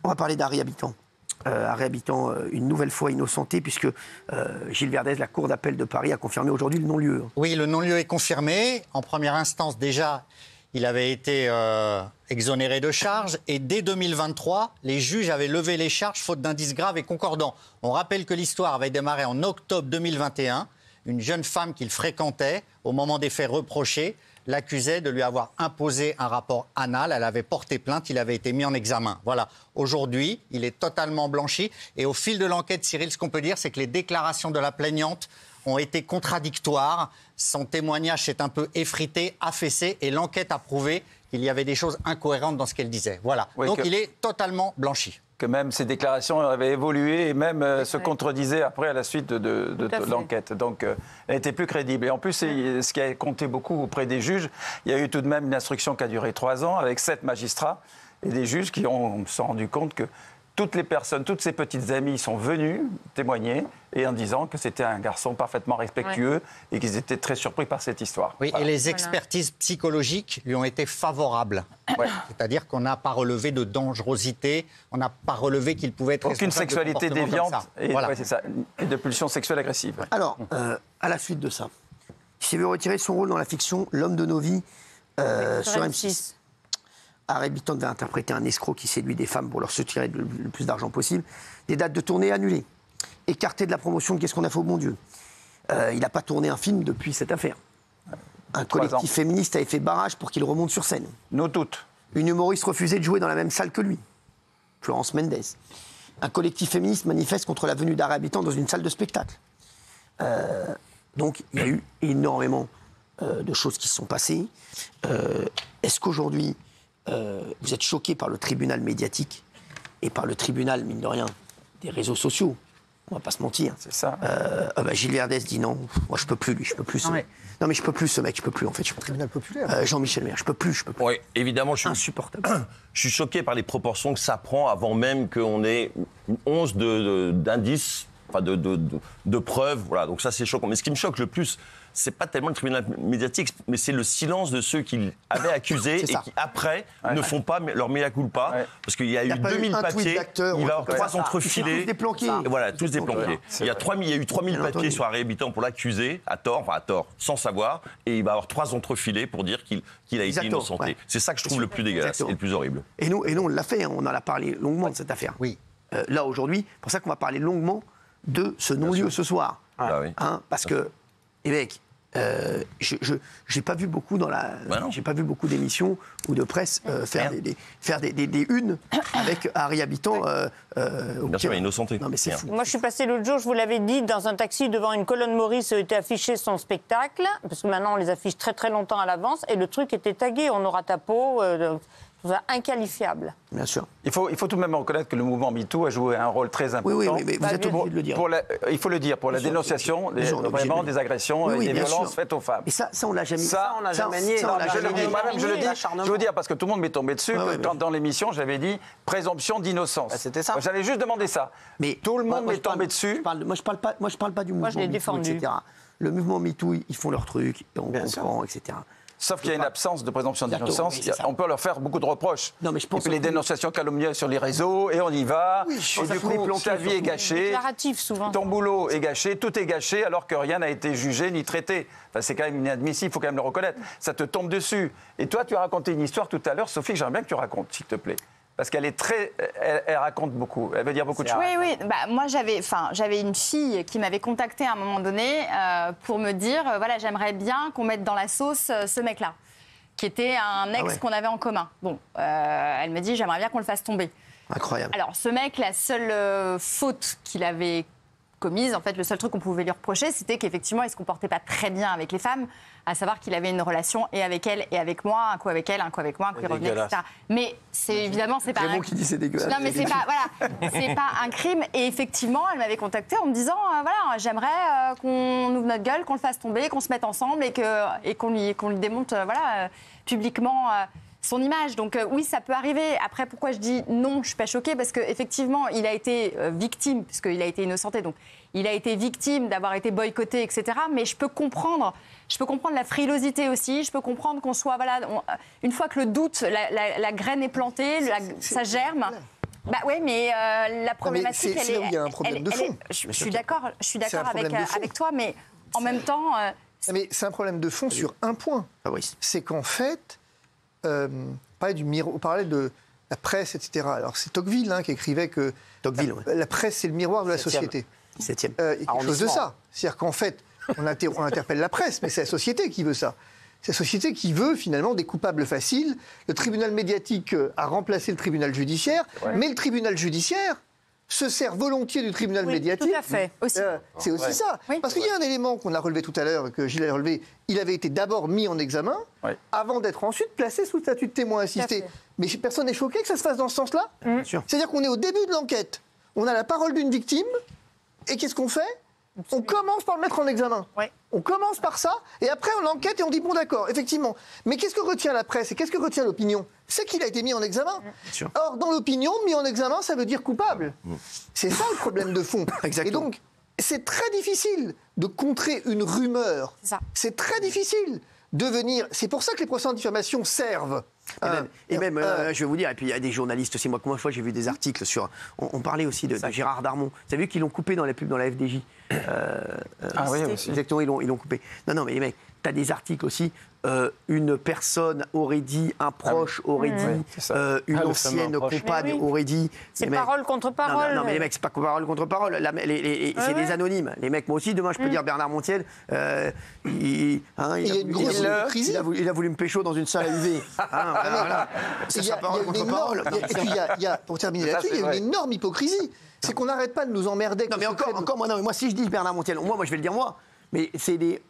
On va parler d'Harry Habitant. Harry Habitant, une nouvelle fois innocenté, puisque Gilles Verdez, la Cour d'appel de Paris, a confirmé aujourd'hui le non-lieu. Oui, le non-lieu est confirmé. En première instance, déjà, il avait été exonéré de charges. Et dès 2023, les juges avaient levé les charges faute d'indices graves et concordants. On rappelle que l'histoire avait démarré en octobre 2021. Une jeune femme qu'il fréquentait, au moment des faits reprochés, l'accusait de lui avoir imposé un rapport anal. Elle avait porté plainte, il avait été mis en examen. Voilà. Aujourd'hui, il est totalement blanchi. Et au fil de l'enquête, Cyril, ce qu'on peut dire, c'est que les déclarations de la plaignante ont été contradictoires. Son témoignage s'est un peu effrité, affaissé, et l'enquête a prouvé qu'il y avait des choses incohérentes dans ce qu'elle disait. Voilà. Oui, donc il est totalement blanchi. Que même ces déclarations avaient évolué et même se contredisaient après à la suite de l'enquête. Donc, elle était plus crédible. Et en plus, ce qui a compté beaucoup auprès des juges, il y a eu tout de même une instruction qui a duré 3 ans avec 7 magistrats et des juges qui se sont rendus compte que toutes les personnes, toutes ces petites amies sont venues témoigner et en disant que c'était un garçon parfaitement respectueux et qu'ils étaient très surpris par cette histoire. Oui, voilà. Et les expertises psychologiques lui ont été favorables. Ouais. C'est-à-dire qu'on n'a pas relevé de dangerosité, on n'a pas relevé qu'il pouvait être aucune sexualité déviante et, voilà. Ouais, c'est ça, et de pulsions sexuelles agressives. Alors, à la suite de ça, il s'est vu retirer son rôle dans la fiction L'homme de nos vies sur M6. Harry Habitant devait interpréter un escroc qui séduit des femmes pour leur soutirer le plus d'argent possible. Des dates de tournée annulées. Écarté de la promotion de Qu'est-ce qu'on a fait au bon Dieu. Il n'a pas tourné un film depuis cette affaire. Un collectif féministe avait fait barrage pour qu'il remonte sur scène. Nous toutes. Une humoriste refusait de jouer dans la même salle que lui. Florence Mendes. Un collectif féministe manifeste contre la venue d'Harry Habitant dans une salle de spectacle. Donc il y a eu énormément de choses qui se sont passées. Est-ce qu'aujourd'hui, vous êtes choqué par le tribunal médiatique et par le tribunal, mine de rien, des réseaux sociaux? On va pas se mentir. C'est ça. Gilles Verdez dit non, moi je peux plus, lui, je peux plus. Non mais je peux plus ce mec, je peux plus en fait. Tribunal populaire. Jean-Michel Maire, je peux plus. Oui, évidemment, insupportable. Je suis choqué par les proportions que ça prend avant même qu'on ait une once d'indices, enfin de preuves. Voilà, donc ça c'est choquant. Mais ce qui me choque le plus, c'est pas tellement le tribunal médiatique, mais c'est le silence de ceux qui avaient accusé et qui, après, ne font pas leur mea culpa. Parce qu'il y a eu 2000 papiers, il va y avoir 3 entrefilés. Tous déplanqués. Voilà, tous déplanqués. Il y a eu 3000 papiers sur Harry Habitant pour l'accuser, à tort, sans savoir, et il va y avoir 3 entrefilés pour dire qu'il a été innocenté. Ouais. C'est ça que je trouve le plus dégueulasse et le plus horrible. Et nous on l'a fait, on en a parlé longuement de cette affaire. Oui. Là, aujourd'hui, c'est pour ça qu'on va parler longuement de ce non-lieu ce soir. Parce que, les mecs, j'ai pas vu beaucoup j'ai pas vu beaucoup d'émissions ou de presse faire des unes avec Harry Habitant. Bien sûr, innocenté. Non mais c'est fou. Moi, je suis passée l'autre jour, je vous l'avais dit, dans un taxi devant une colonne Maurice était affiché son spectacle, parce que maintenant on les affiche très très longtemps à l'avance, et le truc était tagué, on aura ta peau. Inqualifiable. Bien sûr. Il faut tout de même reconnaître que le mouvement MeToo a joué un rôle très important. Oui, mais vous êtes obligé de le dire. Il faut le dire, pour la dénonciation vraiment des agressions et des violences faites aux femmes. Et ça on l'a jamais. Ça, on l'a jamais nié. Je le dis. Je veux dire parce que tout le monde m'est tombé dessus quand dans l'émission j'avais dit présomption d'innocence. C'était ça. J'avais juste demandé ça. Mais tout le monde m'est tombé dessus. Moi je parle pas du mouvement MeToo, etc. Le mouvement MeToo, ils font leur truc, on comprend, etc. Sauf qu'il y a une absence de présomption d'innocence. On peut leur faire beaucoup de reproches. Non, mais je pense et puis les dénonciations calomnieuses sur les réseaux, et on y va. Oui, et du coup, ta vie est gâchée. Souvent. Ton boulot est gâché, tout est gâché, alors que rien n'a été jugé ni traité. Enfin, c'est quand même inadmissible, il faut quand même le reconnaître. Ça te tombe dessus. Et toi, tu as raconté une histoire tout à l'heure, Sophie, j'aimerais bien que tu racontes, s'il te plaît. Parce qu'elle est elle raconte beaucoup, elle veut dire beaucoup de choses. Oui. Moi, j'avais une fille qui m'avait contactée à un moment donné pour me dire, voilà, j'aimerais bien qu'on mette dans la sauce ce mec-là, qui était un ex qu'on avait en commun. Bon, elle me dit, j'aimerais bien qu'on le fasse tomber. Incroyable. Alors, ce mec, la seule faute qu'il avait commise, en fait, le seul truc qu'on pouvait lui reprocher, c'était qu'effectivement, il ne se comportait pas très bien avec les femmes, à savoir qu'il avait une relation et avec elle et avec moi, un coup avec elle, un coup avec moi, un coup il revenait, etc. Mais évidemment, c'est pas un... qui dit c'est dégueulasse. Non, mais c'est pas un crime. Et effectivement, elle m'avait contactée en me disant, voilà, j'aimerais qu'on ouvre notre gueule, qu'on le fasse tomber, qu'on se mette ensemble et qu'on lui démonte, publiquement son image. Donc oui, ça peut arriver. Après, pourquoi je dis non, je suis pas choquée, parce qu'effectivement, il a été victime, puisqu'il a été innocenté, donc il a été victime d'avoir été boycotté, etc. Mais je peux comprendre la frilosité aussi, je peux comprendre qu'on soit, une fois que le doute, la graine est plantée, ça germe, Bah oui, mais la problématique, c'est là où il y a un problème de fond. Je suis d'accord problème de fond. avec toi, mais en même temps... Mais c'est un problème de fond sur un point. C'est qu'en fait, on parlait de la presse, etc. Alors c'est Tocqueville qui écrivait que la presse, c'est le miroir de la société. 7e. Il y a quelque chose de ça. C'est-à-dire qu'en fait, on interpelle la presse, mais c'est la société qui veut ça. C'est la société qui veut finalement des coupables faciles. Le tribunal médiatique a remplacé le tribunal judiciaire, mais le tribunal judiciaire se sert volontiers du tribunal médiatique. Tout à fait. C'est aussi ça. Oui. Parce qu'il y a un élément qu'on a relevé tout à l'heure, que Gilles a relevé, il avait été d'abord mis en examen, avant d'être ensuite placé sous statut de témoin assisté. Mais personne n'est choqué que ça se fasse dans ce sens-là. C'est-à-dire qu'on est au début de l'enquête, on a la parole d'une victime, et qu'est-ce qu'on fait ? On commence par le mettre en examen. On commence par ça, et après on l'enquête et on dit bon d'accord, effectivement. Mais qu'est-ce que retient la presse et qu'est-ce que retient l'opinion ? C'est qu'il a été mis en examen. Or, dans l'opinion, mis en examen, ça veut dire coupable. C'est ça le problème de fond. Et donc, c'est très difficile de contrer une rumeur. C'est très difficile de venir... C'est pour ça que les procès en diffamation servent. Je vais vous dire, et puis il y a des journalistes aussi. Moi, combien de fois j'ai vu des articles sur. On parlait aussi de Gérard Darmon. Vous avez vu qu'ils l'ont coupé dans la pub dans la FDJ. Oui, aussi. Exactement, ils l'ont coupé. Non, mais les mecs, t'as des articles aussi. Une personne aurait dit, un proche aurait dit, une ancienne compagne aurait dit. C'est parole contre parole. Non, mais les mecs, c'est pas parole contre parole. C'est des anonymes. Les mecs, moi aussi, demain, je peux dire Bernard Montiel. Il a voulu me pécho dans une salle à UV. C'est sa parole contre parole. Et puis, pour terminer là-dessus, il y a une énorme hypocrisie. C'est qu'on n'arrête pas de nous emmerder. Non, mais encore moi, si je dis Bernard Montiel, moi, je vais le dire moi. Mais c'est des.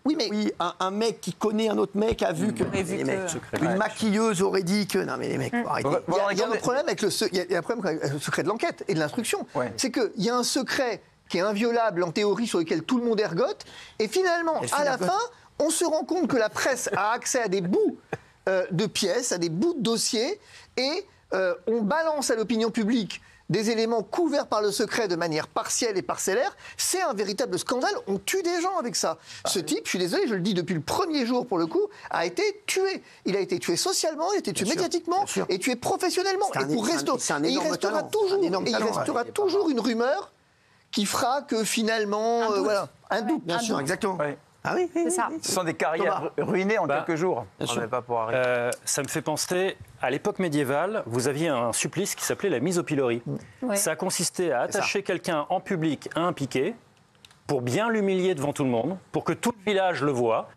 Un mec qui connaît un autre mec a vu que. Une maquilleuse aurait dit que. Non, mais les mecs, arrêtez. Il y a un problème avec le secret de l'enquête et de l'instruction. C'est qu'il y a un secret qui est inviolable en théorie sur lequel tout le monde ergote. Et finalement, à la fin, on se rend compte que la presse a accès à des bouts de pièces, à des bouts de dossiers. Et on balance à l'opinion publique des éléments couverts par le secret de manière partielle et parcellaire, c'est un véritable scandale. On tue des gens avec ça. Ce type, je suis désolé, je le dis depuis le premier jour pour le coup, a été tué. Il a été tué socialement, il a été tué médiatiquement et tué professionnellement. Il restera toujours une rumeur qui fera que finalement, un doute. Bien sûr, exactement. Ah oui, c'est ça. Ce sont des carrières ruinées en quelques jours. Ça me fait penser, à l'époque médiévale, vous aviez un supplice qui s'appelait la mise au pilori. Ça consistait à attacher quelqu'un en public à un piquet pour bien l'humilier devant tout le monde, pour que tout le village le voit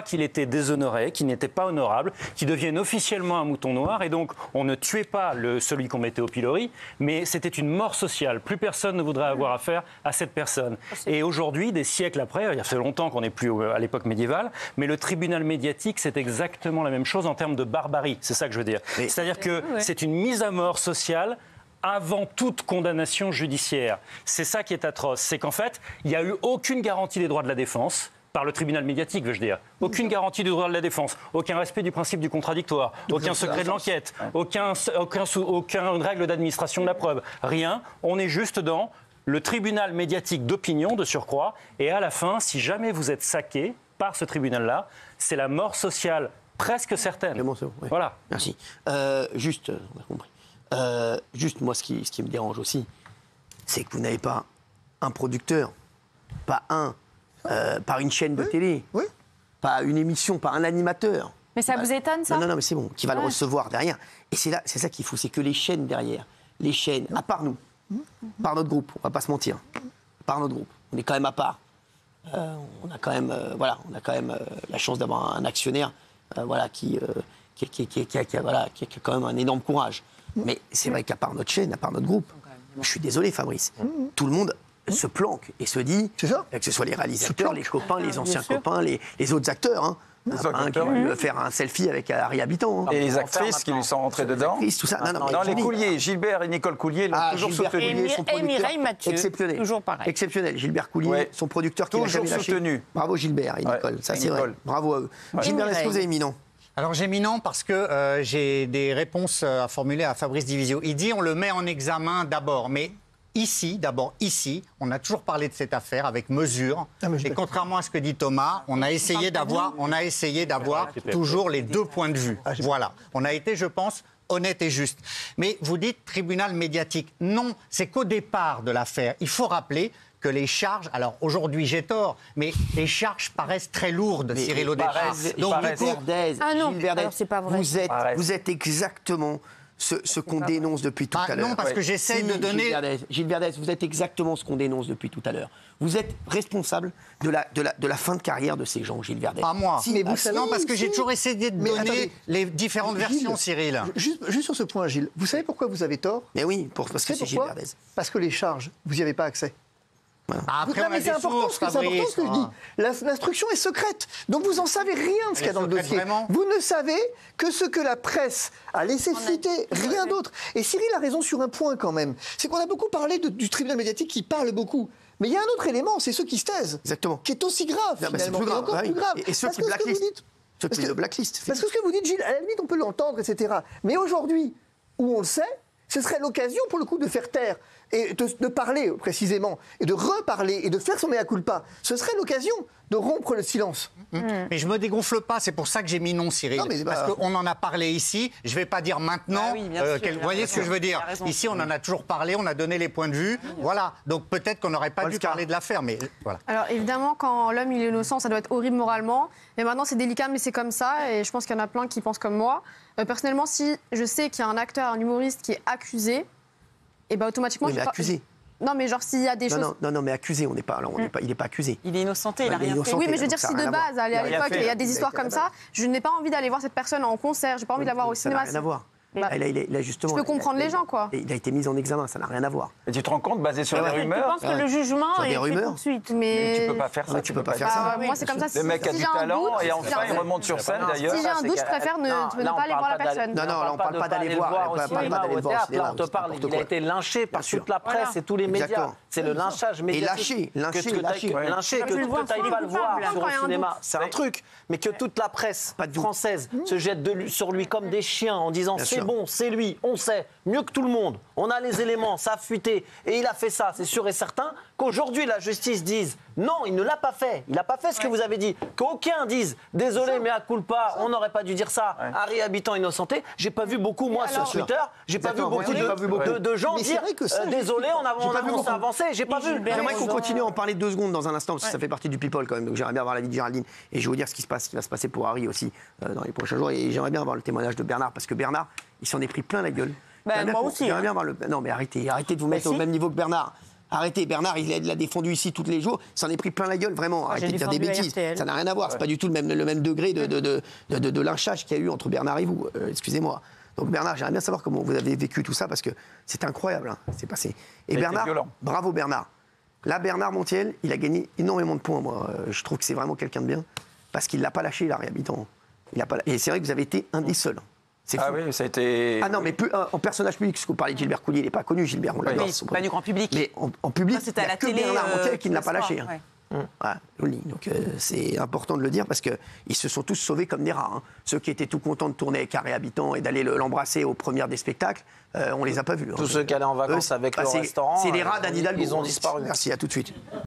qu'il était déshonoré, qu'il n'était pas honorable, qu'il devienne officiellement un mouton noir. Et donc, on ne tuait pas celui qu'on mettait au pilori, mais c'était une mort sociale. Plus personne ne voudrait avoir affaire à cette personne. Et aujourd'hui, des siècles après, il y a fait longtemps qu'on n'est plus à l'époque médiévale, mais le tribunal médiatique, c'est exactement la même chose en termes de barbarie. C'est ça que je veux dire. C'est-à-dire que c'est une mise à mort sociale avant toute condamnation judiciaire. C'est ça qui est atroce. C'est qu'en fait, il n'y a eu aucune garantie des droits de la défense par le tribunal médiatique, veux-je dire. Aucune garantie du droit de la défense, aucun respect du principe du contradictoire, aucun secret de l'enquête, aucune règle d'administration de la preuve. Rien. On est juste dans le tribunal médiatique d'opinion, de surcroît. Et à la fin, si jamais vous êtes saqué par ce tribunal-là, c'est la mort sociale presque certaine. Voilà. Merci. Juste, on a compris. Juste, moi, ce qui me dérange aussi, c'est que vous n'avez pas un producteur, pas par une chaîne de télé, pas une émission, pas un animateur. Mais ça vous étonne, ça ? Non, mais c'est bon, qui va le recevoir derrière. Et c'est ça qu'il faut, c'est que les chaînes derrière, à part nous, par notre groupe, on va pas se mentir, par notre groupe, on est quand même à part. On a quand même, la chance d'avoir un actionnaire, qui a quand même un énorme courage. Mais c'est vrai qu'à part notre chaîne, à part notre groupe, je suis désolé Fabrice, tout le monde se planque et se dit, que ce soit les réalisateurs, les copains, les anciens copains, les autres acteurs, qui veulent faire un selfie avec Harry Habitant. Et les actrices qui lui sont rentrées dedans. Tout ça. Non, les Coulier, Gilbert et Nicole Coulier l'ont toujours soutenu. Et Mireille Mathieu, exceptionnel. toujours pareil. Exceptionnel. Gilbert Coulier, son producteur qui n'a jamais lâché. Soutenu. Bravo Gilbert et Nicole, ça c'est vrai. Bravo à eux. Gilbert, est-ce que vous avez mis non ? Alors j'ai mis non parce que j'ai des réponses à formuler à Fabrice Divisio. Il dit on le met en examen d'abord, mais ici, on a toujours parlé de cette affaire avec mesure. Et contrairement à ce que dit Thomas, on a essayé d'avoir toujours les deux points de vue. Voilà. On a été, je pense, honnête et juste. Mais vous dites tribunal médiatique. Non, c'est qu'au départ de l'affaire, il faut rappeler que les charges, alors aujourd'hui j'ai tort, mais les charges paraissent très lourdes, Cyril Audet. Donc Gilles Verdez, alors c'est pas vrai. Vous êtes exactement ce qu'on dénonce depuis tout à l'heure. Non, parce que j'essaie de donner... Gilles Verdez, vous êtes exactement ce qu'on dénonce depuis tout à l'heure. Vous êtes responsable de la fin de carrière de ces gens, Gilles Verdez. Pas moi. Mais non, parce que j'ai toujours essayé de donner attendez, les différentes versions, Cyril. Juste sur ce point, Gilles, vous savez pourquoi vous avez tort? Mais oui, parce que c'est Gilles Verdez. Parce que les charges, vous n'y avez pas accès. Après, Non, mais c'est important, ce que je dis. L'instruction est secrète. Donc vous n'en savez rien de ce qu'il y a dans le dossier. Vraiment. Vous ne savez que ce que la presse a laissé fuiter, rien d'autre. Et Cyril a raison sur un point quand même. C'est qu'on a beaucoup parlé du tribunal médiatique qui parle beaucoup. Mais il y a un autre élément, c'est ceux qui se taisent. Exactement. Qui est aussi grave, Non, finalement, c'est plus grave, encore plus grave. Et ceux qui blacklistent. Ceux qui le blacklistent. Parce que ce que vous dites, Gilles, à la limite, on peut l'entendre, etc. Mais aujourd'hui, où on le sait, ce serait l'occasion, pour le coup, de faire taire et de parler précisément, et de reparler, et de faire son mea culpa. Ce serait l'occasion de rompre le silence. Mais je me dégonfle pas, c'est pour ça que j'ai mis non, Cyril. Non, mais parce qu'on en a parlé ici, je vais pas dire maintenant. Vous voyez ce que je veux dire? Ici, on en a toujours parlé, on a donné les points de vue. Voilà, donc peut-être qu'on n'aurait pas dû parler de l'affaire, mais voilà. Alors évidemment, quand l'homme il est innocent, ça doit être horrible moralement. Mais maintenant, c'est délicat, mais c'est comme ça. Et je pense qu'il y en a plein qui pensent comme moi. Personnellement, si je sais qu'il y a un acteur, un humoriste qui est accusé, et ben automatiquement... Oui, mais accusé. Non, mais genre s'il y a des choses... Non, mais accusé, on n'est pas, il n'est pas accusé. Il est innocenté, il n'a rien fait. Oui, mais je veux dire, si de base, à l'époque, il y a des histoires comme ça, je n'ai pas envie d'aller voir cette personne en concert, j'ai pas envie de la voir au cinéma. Ça n'a rien à voir. Justement, je peux comprendre les gens, quoi. Il a été mis en examen, ça n'a rien à voir. Et tu te rends compte, basé sur des rumeurs? Je pense que le jugement est fait tout de suite. Mais tu peux pas faire ça. Tu peux pas faire ça. Moi, c'est comme ça. Le mec a du talent et enfin, il remonte sur scène, d'ailleurs. Si j'ai un doute, je préfère ne pas aller voir la personne. Non, là, on ne parle pas d'aller voir au cinéma ou au théâtre. Là, on te parle, il a été lynché par toute la presse et tous les médias. C'est le lynchage médiatique. Et lynché, que tu n'ailles pas le voir sur le cinéma, c'est un truc. Mais que toute la presse française se jette sur lui comme des chiens en disant c'est bon, c'est lui, on sait, mieux que tout le monde, on a les éléments, ça a fuité, et il a fait ça, c'est sûr et certain, qu'aujourd'hui la justice dise non, il ne l'a pas fait, il n'a pas fait ce que vous avez dit, qu'aucun dise désolé, mais à culpa, on n'aurait pas dû dire ça, Harry habitant innocenté, j'ai pas vu beaucoup, moi, sur Twitter, j'ai pas vu beaucoup de gens dire désolé, on s'est avancé, j'ai pas vu. J'aimerais qu'on continue à en parler 2 secondes dans un instant, parce que ça fait partie du people quand même, donc j'aimerais bien avoir l'avis de Géraldine, et je vais vous dire ce qui va se passer pour Harry aussi dans les prochains jours, et j'aimerais bien avoir le témoignage de Bernard, parce que Bernard, il s'en est pris plein la gueule. Moi aussi. J'aimerais bien avoir Non, mais arrêtez de vous mettre au même niveau que Bernard. Arrêtez, Bernard, il l'a défendu ici tous les jours, il s'en est pris plein la gueule, vraiment. Arrêtez de dire des bêtises. Ça n'a rien à voir, c'est pas du tout le même degré de lynchage qu'il y a eu entre Bernard et vous. Excusez-moi. Donc Bernard, j'aimerais bien savoir comment vous avez vécu tout ça, parce que c'est incroyable, c'est passé. Et Bernard, bravo Bernard. Là, Bernard Montiel, il a gagné énormément de points, moi. Je trouve que c'est vraiment quelqu'un de bien, parce qu'il ne l'a pas lâché, Harry Habitant. Et c'est vrai que vous avez été un des seuls. Ah oui, ça a été... Ah non, mais en personnage public, parce que vous parlez de Gilbert Coulier, il n'est pas connu, Gilbert, on l'adore. Oui, pas du grand public. Mais en public, il n'y a que Bernard Montiel qui ne l'a pas lâché. Ouais. Donc c'est important de le dire, parce qu'ils se sont tous sauvés comme des rats. Ceux qui étaient tout contents de tourner avec Harry Habitant et d'aller l'embrasser aux premières des spectacles, on ne les a pas vus. Tous ceux qui allaient en vacances avec le restaurant... C'est les rats d'Anne Hidalgo. Ils ont disparu. Merci, à tout de suite.